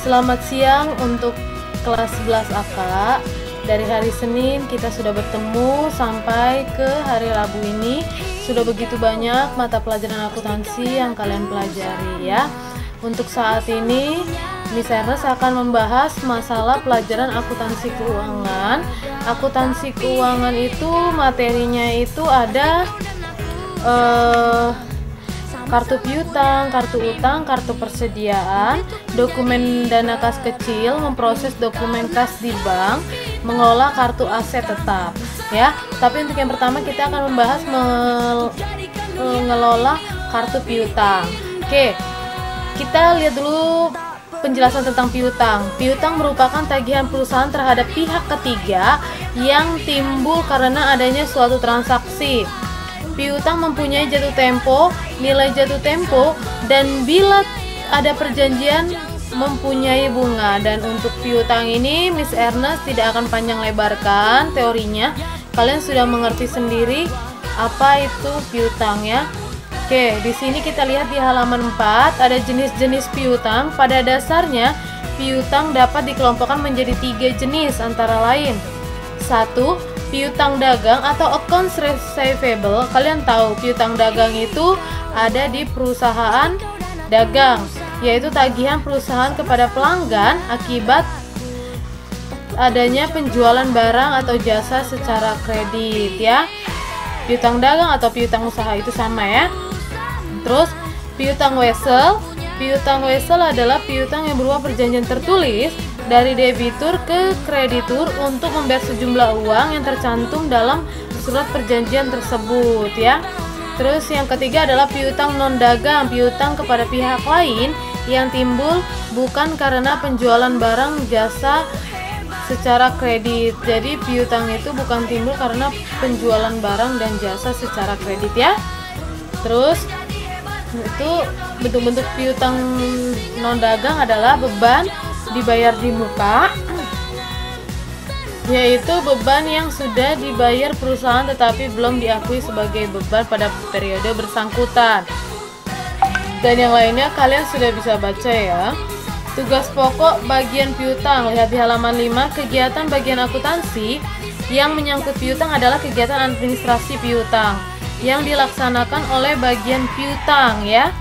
Selamat siang untuk kelas 11 AK. Dari hari Senin kita sudah bertemu sampai ke hari Rabu ini. Sudah begitu banyak mata pelajaran akuntansi yang kalian pelajari ya. Untuk saat ini Miss Ernest akan membahas masalah pelajaran akuntansi keuangan. Akuntansi keuangan itu materinya itu ada kartu piutang, kartu utang, kartu persediaan, dokumen dana kas kecil, memproses dokumen kas di bank, mengelola kartu aset tetap ya. Tapi untuk yang pertama kita akan membahas mengelola kartu piutang. Oke, kita lihat dulu penjelasan tentang piutang. Piutang merupakan tagihan perusahaan terhadap pihak ketiga yang timbul karena adanya suatu transaksi. Piutang mempunyai jatuh tempo, nilai jatuh tempo, dan bila ada perjanjian mempunyai bunga. Dan untuk piutang ini Miss Ernest tidak akan panjang lebarkan teorinya. Kalian sudah mengerti sendiri apa itu piutang ya. Oke, di sini kita lihat di halaman 4 ada jenis-jenis piutang. Pada dasarnya piutang dapat dikelompokkan menjadi 3 jenis antara lain. 1. Piutang dagang atau accounts receivable. Kalian tahu piutang dagang itu ada di perusahaan dagang, yaitu tagihan perusahaan kepada pelanggan akibat adanya penjualan barang atau jasa secara kredit ya. Piutang dagang atau piutang usaha itu sama ya. Terus piutang wesel. Piutang wesel adalah piutang yang berupa perjanjian tertulis dari debitur ke kreditur untuk membayar sejumlah uang yang tercantum dalam surat perjanjian tersebut ya. Terus yang ketiga adalah piutang non dagang, piutang kepada pihak lain yang timbul bukan karena penjualan barang jasa secara kredit. Jadi piutang itu bukan timbul karena penjualan barang dan jasa secara kredit ya. Terus itu bentuk-bentuk piutang non dagang adalah beban dibayar di muka, yaitu beban yang sudah dibayar perusahaan tetapi belum diakui sebagai beban pada periode bersangkutan. Dan yang lainnya kalian sudah bisa baca ya. Tugas pokok bagian piutang, lihat di halaman 5. Kegiatan bagian akuntansi yang menyangkut piutang adalah kegiatan administrasi piutang yang dilaksanakan oleh bagian piutang ya.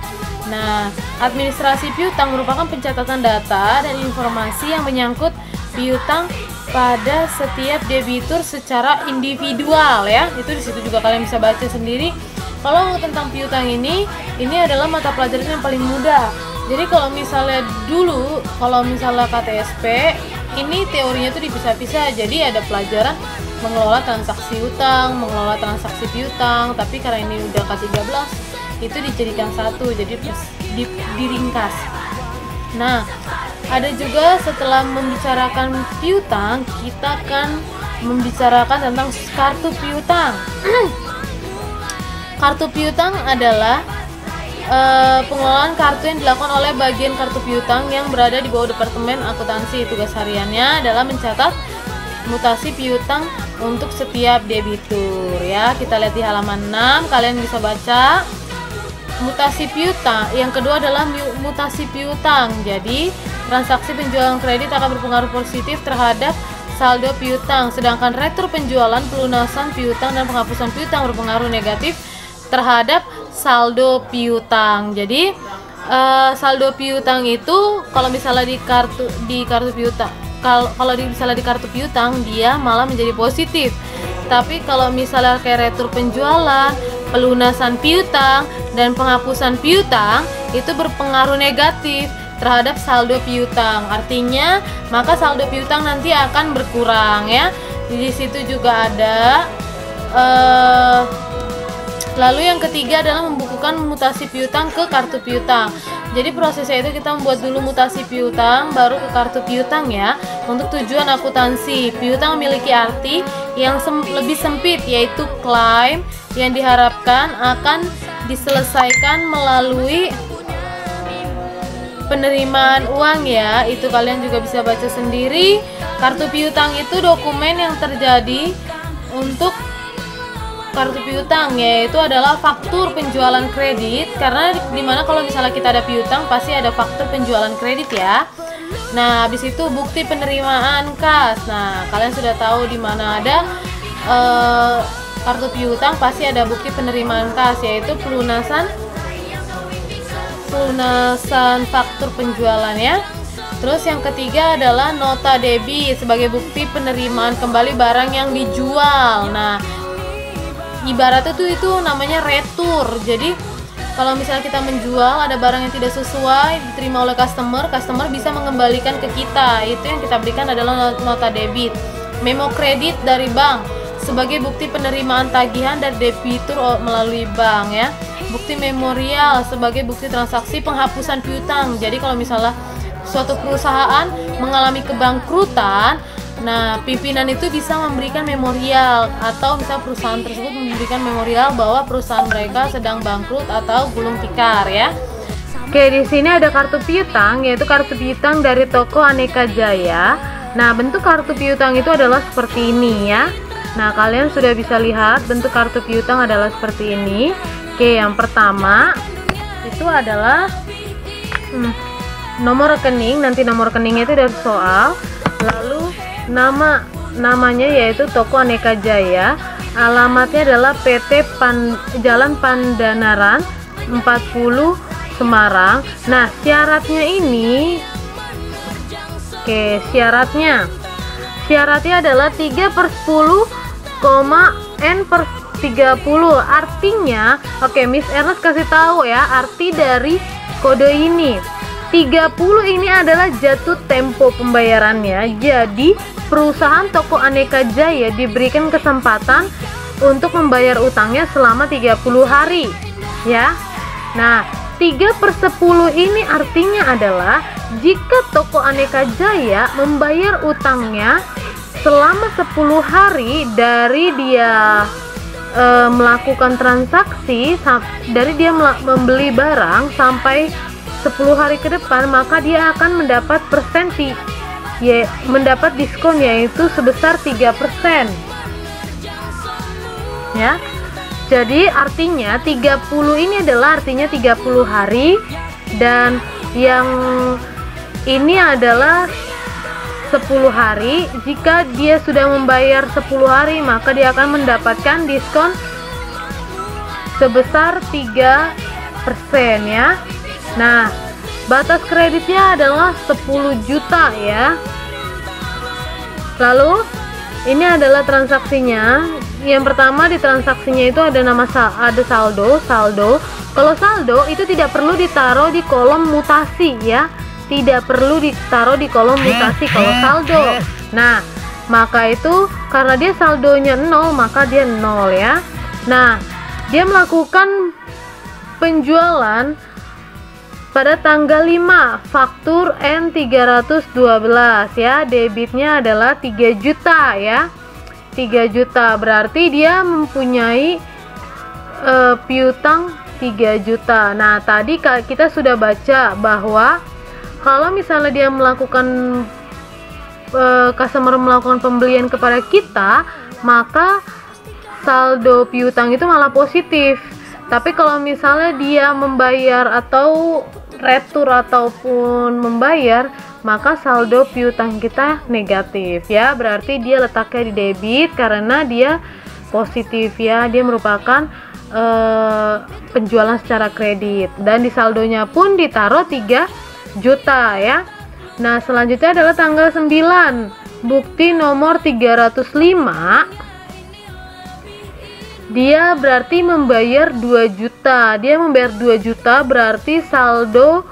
Nah, administrasi piutang merupakan pencatatan data dan informasi yang menyangkut piutang pada setiap debitur secara individual ya. Itu di situ juga kalian bisa baca sendiri. Kalau tentang piutang ini adalah mata pelajaran yang paling mudah. Jadi kalau misalnya dulu, kalau misalnya KTSP, ini teorinya tuh dipisah-pisah. Jadi ada pelajaran mengelola transaksi utang, mengelola transaksi piutang, tapi karena ini udah K13 itu dijadikan satu, jadi diringkas. Nah, ada juga setelah membicarakan piutang, kita akan membicarakan tentang kartu piutang. Kartu piutang adalah pengelolaan kartu yang dilakukan oleh bagian kartu piutang yang berada di bawah Departemen Akuntansi. Tugas hariannya adalah mencatat mutasi piutang untuk setiap debitur ya. Kita lihat di halaman 6, kalian bisa baca mutasi piutang. Yang kedua adalah mutasi piutang. Jadi transaksi penjualan kredit akan berpengaruh positif terhadap saldo piutang, sedangkan retur penjualan, pelunasan piutang, dan penghapusan piutang berpengaruh negatif terhadap saldo piutang. Jadi saldo piutang itu kalau misalnya di kartu piutang, kalau misalnya di kartu piutang dia malah menjadi positif. Tapi kalau misalnya kayak retur penjualan, pelunasan piutang, dan penghapusan piutang itu berpengaruh negatif terhadap saldo piutang. Artinya maka saldo piutang nanti akan berkurang ya. Di situ juga ada lalu yang ketiga adalah membukukan mutasi piutang ke kartu piutang. Jadi prosesnya itu kita membuat dulu mutasi piutang baru ke kartu piutang ya. Untuk tujuan akuntansi, piutang memiliki arti yang lebih sempit, yaitu klaim yang diharapkan akan diselesaikan melalui penerimaan uang ya. Itu kalian juga bisa baca sendiri. Kartu piutang itu dokumen yang terjadi untuk kartu piutang, yaitu adalah faktur penjualan kredit. Karena dimana kalau misalnya kita ada piutang pasti ada faktur penjualan kredit ya. Nah, habis itu bukti penerimaan kas. Nah, kalian sudah tahu di mana ada kartu piutang pasti ada bukti penerimaan kas, yaitu pelunasan faktur penjualannya. Terus yang ketiga adalah nota debit sebagai bukti penerimaan kembali barang yang dijual. Nah, ibaratnya itu namanya retur. Jadi kalau misalnya kita menjual ada barang yang tidak sesuai diterima oleh customer bisa mengembalikan ke kita. Itu yang kita berikan adalah nota debit. Memo kredit dari bank sebagai bukti penerimaan tagihan dari debitur melalui bank ya. Bukti memorial sebagai bukti transaksi penghapusan piutang. Jadi kalau misalnya suatu perusahaan mengalami kebangkrutan, nah pimpinan itu bisa memberikan memorial, atau misalnya perusahaan tersebut memberikan memorial bahwa perusahaan mereka sedang bangkrut atau gulung tikar ya. Oke, di sini ada kartu piutang, yaitu kartu piutang dari toko Aneka Jaya. Nah, bentuk kartu piutang itu adalah seperti ini ya. Nah, kalian sudah bisa lihat bentuk kartu piutang adalah seperti ini. Oke, yang pertama itu adalah nomor rekening. Nanti nomor rekeningnya itu dari soal. Lalu namanya yaitu toko Aneka Jaya. Alamatnya adalah PT Jalan Pandanaran 40 Semarang. Nah, syaratnya ini, oke, syaratnya adalah 3/10,N/30. Artinya, oke, Miss Ernest kasih tahu ya arti dari kode ini. 30 ini adalah jatuh tempo pembayarannya. Jadi perusahaan toko Aneka Jaya diberikan kesempatan untuk membayar utangnya selama 30 hari ya. Nah, 3/10 ini artinya adalah jika toko Aneka Jaya membayar utangnya selama 10 hari dari dia melakukan transaksi, dari dia membeli barang sampai 10 hari ke depan, maka dia akan mendapat mendapat diskon yaitu sebesar 3% ya. Jadi artinya 30 ini adalah artinya 30 hari, dan yang ini adalah 10 hari. Jika dia sudah membayar 10 hari, maka dia akan mendapatkan diskon sebesar 3% ya. Nah, batas kreditnya adalah 10 juta ya. Lalu ini adalah transaksinya. Yang pertama di transaksinya itu ada saldo. Kalau saldo itu tidak perlu ditaruh di kolom mutasi ya. Tidak perlu ditaruh di kolom mutasi kalau saldo. Nah, maka itu karena dia saldonya 0, maka dia 0 ya. Nah, dia melakukan penjualan pada tanggal 5, faktur N312 ya. Debitnya adalah 3 juta ya. 3 juta berarti dia mempunyai piutang 3 juta. Nah, tadi kita sudah baca bahwa kalau misalnya dia melakukan customer melakukan pembelian kepada kita, maka saldo piutang itu malah positif. Tapi kalau misalnya dia membayar atau retur ataupun membayar, maka saldo piutang kita negatif ya. Berarti dia letaknya di debit karena dia positif ya. Dia merupakan penjualan secara kredit, dan di saldonya pun ditaruh 3 juta ya. Nah, selanjutnya adalah tanggal 9, bukti nomor 305. Dia berarti membayar 2 juta. Dia membayar 2 juta berarti saldo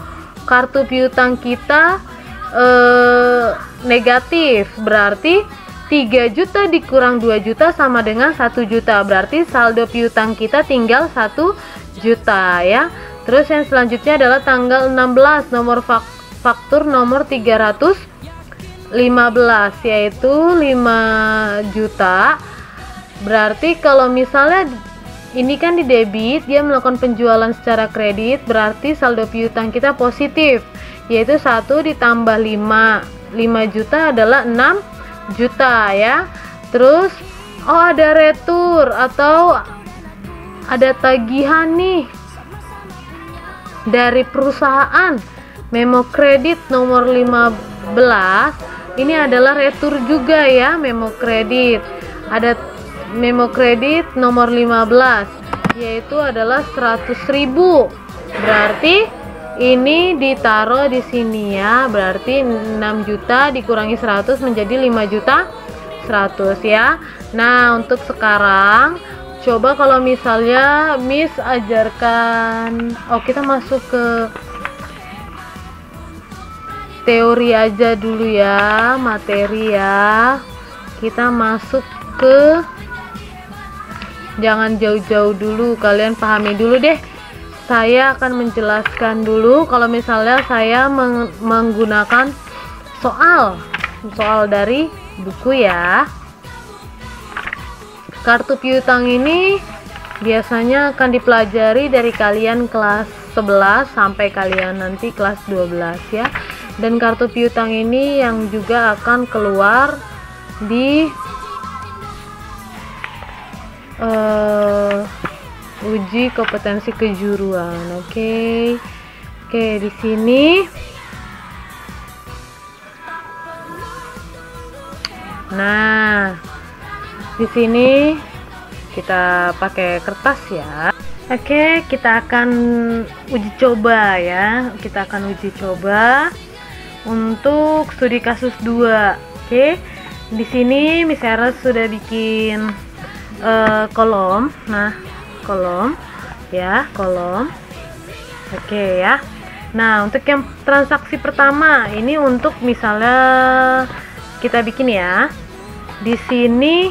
kartu piutang kita negatif. Berarti 3 juta dikurang 2 juta sama dengan 1 juta. Berarti saldo piutang kita tinggal 1 juta ya. Terus yang selanjutnya adalah tanggal 16, nomor faktur nomor 315 yaitu 5 juta. Berarti kalau misalnya ini kan di debit, dia melakukan penjualan secara kredit, berarti saldo piutang kita positif, yaitu 1 ditambah 5 juta adalah 6 juta ya. Terus ada retur atau ada tagihan nih dari perusahaan, memo kredit nomor 15 ini adalah retur juga ya, memo kredit. Ada memo kredit nomor 15, yaitu adalah 100.000. Berarti ini ditaruh di sini ya, berarti 6 juta dikurangi 100 menjadi 5 juta 100 ya. Nah, untuk sekarang coba kalau misalnya Miss ajarkan, kita masuk ke teori aja dulu ya, materi ya. Kita masuk ke, jangan jauh-jauh dulu, kalian pahami dulu deh. Saya akan menjelaskan dulu kalau misalnya saya menggunakan soal dari buku ya. Kartu piutang ini biasanya akan dipelajari dari kalian kelas 11 sampai kalian nanti kelas 12 ya. Dan kartu piutang ini yang juga akan keluar di uji kompetensi kejuruan. Oke, di sini. Nah, di sini kita pakai kertas ya. Oke, kita akan uji coba ya. Kita akan uji coba untuk studi kasus 2. Oke, di sini Miss Eros sudah bikin kolom. Nah, kolom ya, kolom. Oke ya. Nah, untuk yang transaksi pertama ini untuk misalnya kita bikin ya. Di sini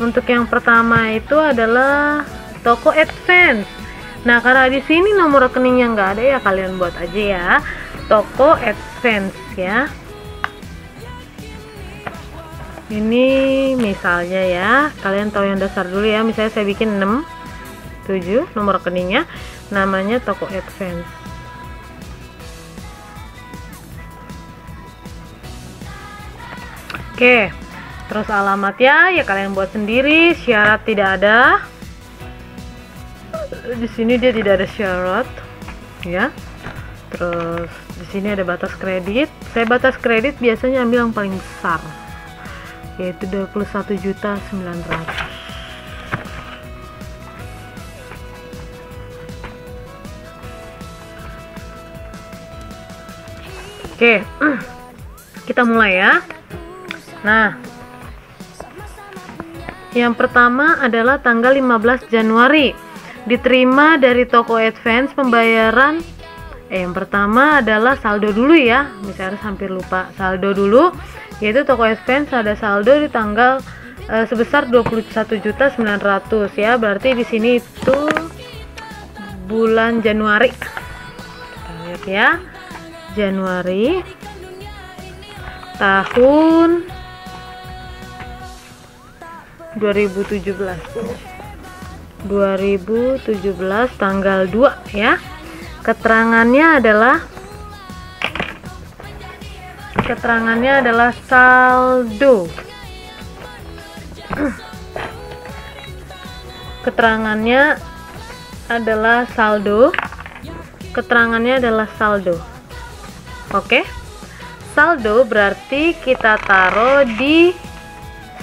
untuk yang pertama itu adalah toko Advance. Nah, karena di sini nomor rekeningnya nggak ada ya, kalian buat aja ya, toko Advance ya. Ini misalnya ya, kalian tahu yang dasar dulu ya. Misalnya saya bikin 67 nomor rekeningnya, namanya toko Advance. Oke, terus alamatnya ya kalian buat sendiri, syarat tidak ada. Di sini dia tidak ada syarat ya. Terus di sini ada batas kredit. Saya batas kredit biasanya ambil yang paling besar, yaitu 21.900.000. Oke, kita mulai ya. Nah, yang pertama adalah tanggal 15 Januari diterima dari toko Advance pembayaran. Yang pertama adalah saldo dulu ya, misalnya hampir lupa saldo dulu, yaitu toko Advance ada saldo di tanggal sebesar 21.900.000 ya. Berarti di sini itu bulan Januari. Kita lihat ya, Januari tahun 2017 tanggal 2 ya. Keterangannya adalah saldo. Keterangannya adalah saldo. Oke. Saldo berarti kita taruh di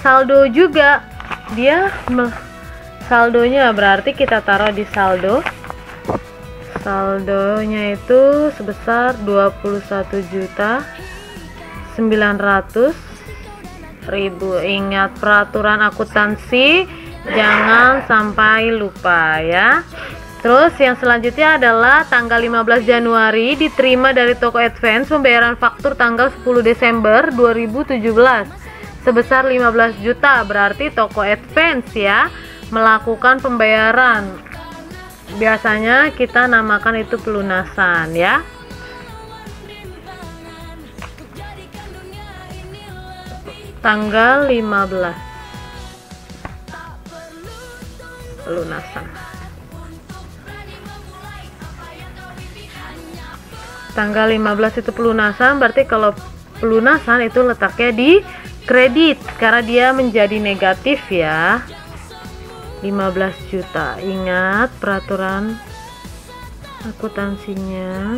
saldo juga. Saldonya berarti kita taruh di saldo. Saldonya itu sebesar 21.900.000. Ingat peraturan akuntansi, jangan sampai lupa ya. Terus yang selanjutnya adalah tanggal 15 Januari diterima dari toko Advance pembayaran faktur tanggal 10 Desember 2017 sebesar 15 juta. Berarti toko Advance ya melakukan pembayaran. Biasanya kita namakan itu pelunasan ya. Tanggal 15 pelunasan. Tanggal 15 itu pelunasan, berarti kalau pelunasan itu letaknya di kredit karena dia menjadi negatif ya. 15 juta. Ingat peraturan akuntansinya.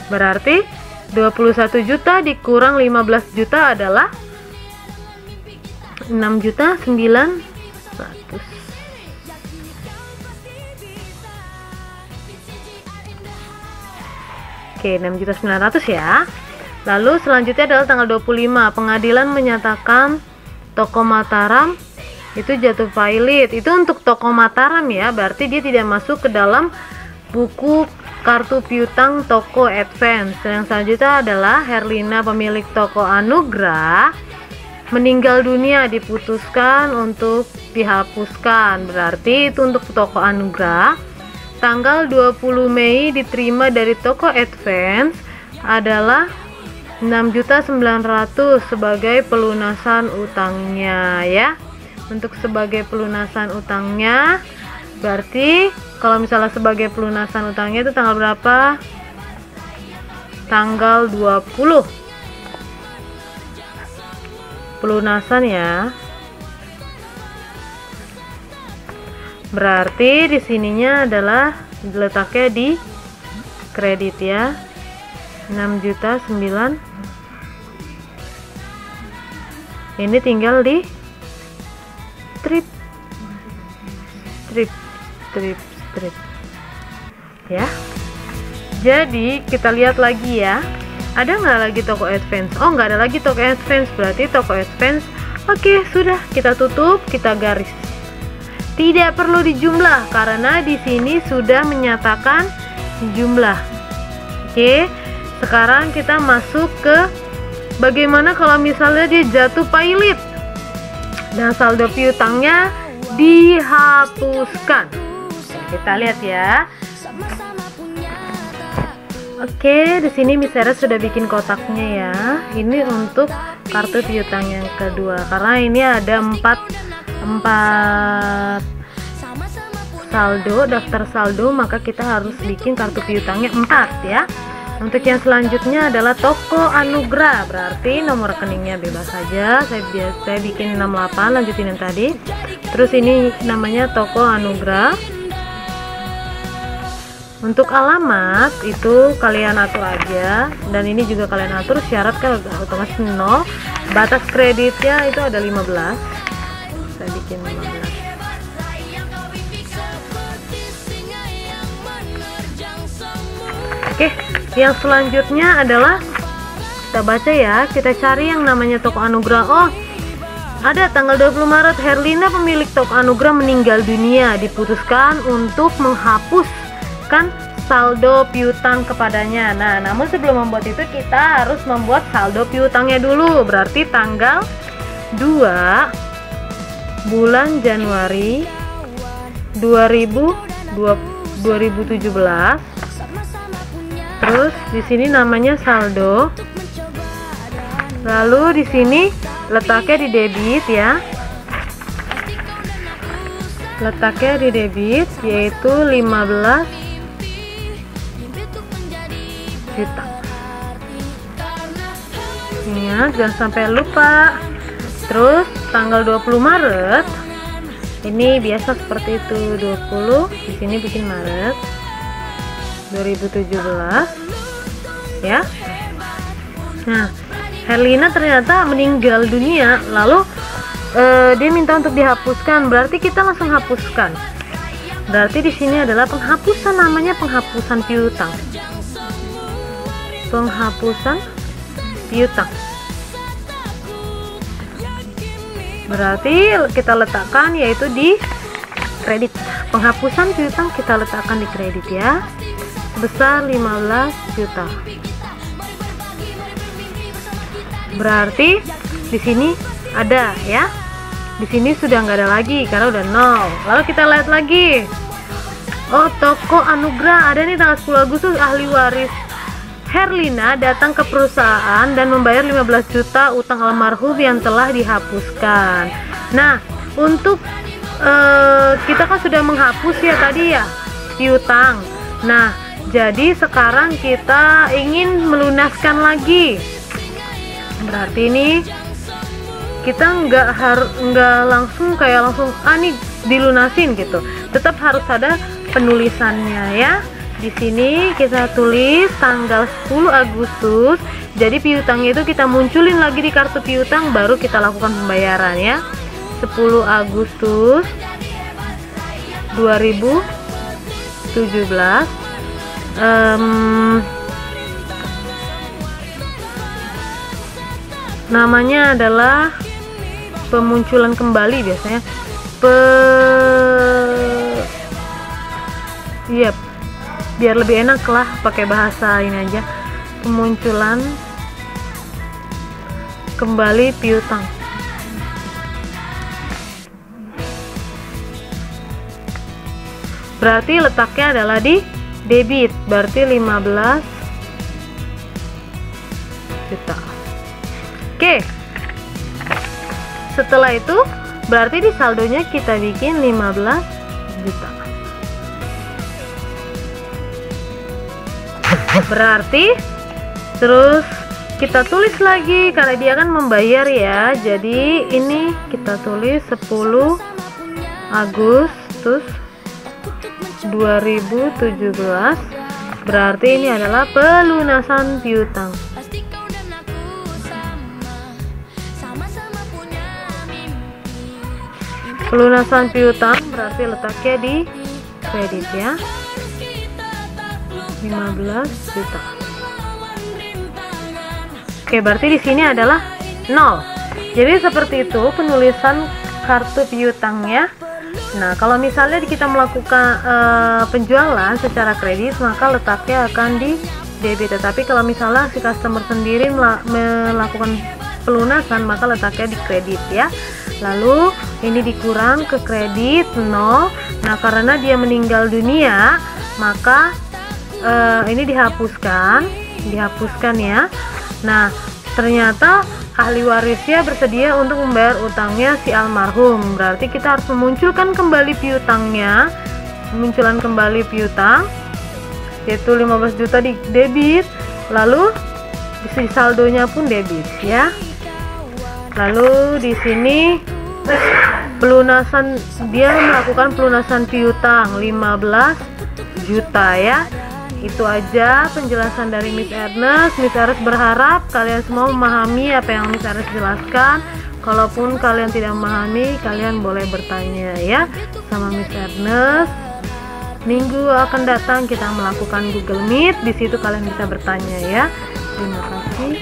Berarti 21 juta dikurang 15 juta adalah 6.900.000. Oke, 6.900.000 ya. Lalu selanjutnya adalah tanggal 25. Pengadilan menyatakan toko Mataram itu jatuh violet. Itu untuk toko Mataram ya, berarti dia tidak masuk ke dalam buku kartu piutang toko Advance. Yang selanjutnya adalah Herlina, pemilik toko Anugrah, meninggal dunia, diputuskan untuk dihapuskan. Berarti itu untuk toko Anugrah. Tanggal 20 Mei diterima dari toko Advance adalah 6.900.000 sebagai pelunasan utangnya ya. Untuk sebagai pelunasan utangnya, berarti kalau misalnya sebagai pelunasan utangnya itu tanggal berapa? Tanggal 20 pelunasan ya. Berarti di sininya adalah letaknya di kredit ya. 6.900.000. Ini tinggal di strip ya. Jadi kita lihat lagi ya, ada nggak lagi toko Advance? Oh, nggak ada lagi toko Advance, berarti toko Advance oke, sudah kita tutup, kita garis. Tidak perlu dijumlah karena di sini sudah menyatakan jumlah. Oke, sekarang kita masuk ke bagaimana kalau misalnya dia jatuh pailit dan saldo piutangnya dihapuskan. Kita lihat ya. Oke, di sini Miss Sarah sudah bikin kotaknya ya. Ini untuk kartu piutang yang kedua karena ini ada 4 saldo, daftar saldo, maka kita harus bikin kartu piutangnya 4 ya. Untuk yang selanjutnya adalah toko Anugrah, berarti nomor rekeningnya bebas saja. Saya bikin 68, lanjutin yang tadi. Terus ini namanya toko Anugrah. Untuk alamat itu kalian atur aja, dan ini juga kalian atur. Syarat kan otomatis 0. Batas kreditnya itu ada 15. Saya bikin 15. Oke, yang selanjutnya adalah kita baca ya, kita cari yang namanya toko Anugrah. Oh, ada tanggal 20 Maret Herlina, pemilik toko Anugrah, meninggal dunia, diputuskan untuk menghapuskan saldo piutang kepadanya. Nah, namun sebelum membuat itu kita harus membuat saldo piutangnya dulu. Berarti tanggal 2 bulan Januari 2017. Terus di sini namanya saldo. Lalu di sini letaknya di debit ya. Letaknya di debit yaitu 15 juta. Ingat, jangan sampai lupa. Terus tanggal 20 Maret ini biasa seperti itu, 20 di sini bikin Maret 2017 ya. Nah, Herlina ternyata meninggal dunia, lalu dia minta untuk dihapuskan, berarti kita langsung hapuskan. Berarti di sini adalah penghapusan, namanya penghapusan piutang. Penghapusan piutang. Berarti kita letakkan yaitu di kredit. Penghapusan piutang kita letakkan di kredit ya, sebesar 15 juta. Berarti di sini ada ya. Di sini sudah nggak ada lagi karena udah 0. Lalu kita lihat lagi. Oh, toko Anugrah ada nih tanggal 10 Agustus, ahli waris Herlina datang ke perusahaan dan membayar 15 juta utang almarhum yang telah dihapuskan. Nah, untuk kita kan sudah menghapus ya tadi ya piutang. Nah, jadi sekarang kita ingin melunaskan lagi. Berarti ini kita nggak langsung kayak langsung nih dilunasin gitu. Tetap harus ada penulisannya ya. Di sini kita tulis tanggal 10 Agustus. Jadi piutangnya itu kita munculin lagi di kartu piutang, baru kita lakukan pembayaran ya. 10 Agustus 2017. Namanya adalah pemunculan kembali biasanya. Yep. Biar lebih enak lah pakai bahasa ini aja, pemunculan kembali piutang. Berarti letaknya adalah di debit, berarti 15 juta. Oke, setelah itu berarti di saldonya kita bikin 15 juta. Berarti terus kita tulis lagi karena dia kan membayar ya. Jadi ini kita tulis 10 Agustus 2017. Berarti ini adalah pelunasan piutang. Pelunasan piutang berarti letaknya di kredit ya. 15 juta. Oke, berarti di sini adalah 0. Jadi seperti itu penulisan kartu piutangnya. Nah, kalau misalnya kita melakukan penjualan secara kredit, maka letaknya akan di debit. Tetapi kalau misalnya si customer sendiri melakukan pelunasan, maka letaknya di kredit ya. Lalu ini dikurang ke kredit 0. Nah, karena dia meninggal dunia, maka ini dihapuskan ya. Nah, ternyata ahli warisnya bersedia untuk membayar utangnya si almarhum. Berarti kita harus memunculkan kembali piutangnya, pemunculan kembali piutang, yaitu 15 juta di debit. Lalu di saldonya pun debit ya. Lalu di sini pelunasan, dia melakukan pelunasan piutang 15 juta ya. Itu aja penjelasan dari Miss Ernest. Miss Ernest berharap kalian semua memahami apa yang Miss Ernest jelaskan. Kalaupun kalian tidak memahami, kalian boleh bertanya ya sama Miss Ernest. Minggu akan datang kita melakukan Google Meet. Di situ kalian bisa bertanya ya. Terima kasih.